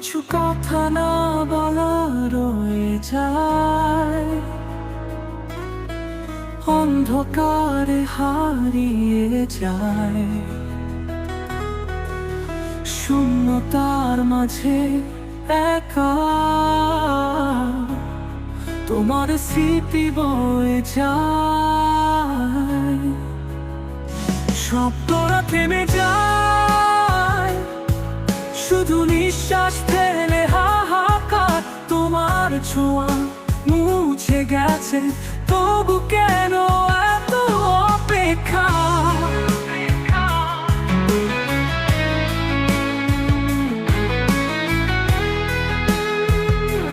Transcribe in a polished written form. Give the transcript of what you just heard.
কিছু কথা না বলা রয়ে যায়, অন্ধকারে হারিয়ে যায়। শূন্যতার মাঝে একা তোমার স্মৃতি বয়ে যায়। শব্দরা থেমে যায়, শুধু নিঃশ্বাস ফেলে হাহাকার। তোমার ছোঁয়া মুছে গেছে, তবু কেন এত অপেক্ষা?